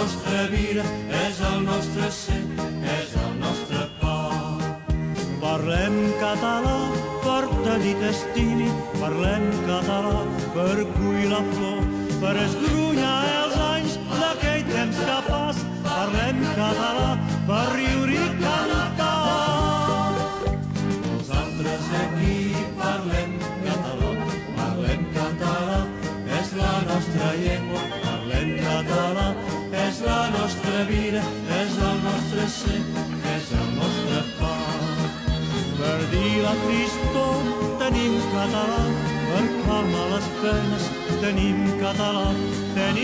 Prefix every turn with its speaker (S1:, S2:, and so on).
S1: nostra vida, és el nostre ser, és el nostre pa.
S2: Parlem català per tenir t'estimi, parlem català per cuir la flor, per esgrunyar els anys d'aquell temps que pas. Parlem català per riure i cantar.
S1: Nosaltres aquí parlem català, és la nostra llengua. Parlem català, és la nostra vida, és el nostre ser, és el nostre pa.
S2: Per dir la tristor tenim català, per calmar les penes tenim català, tenim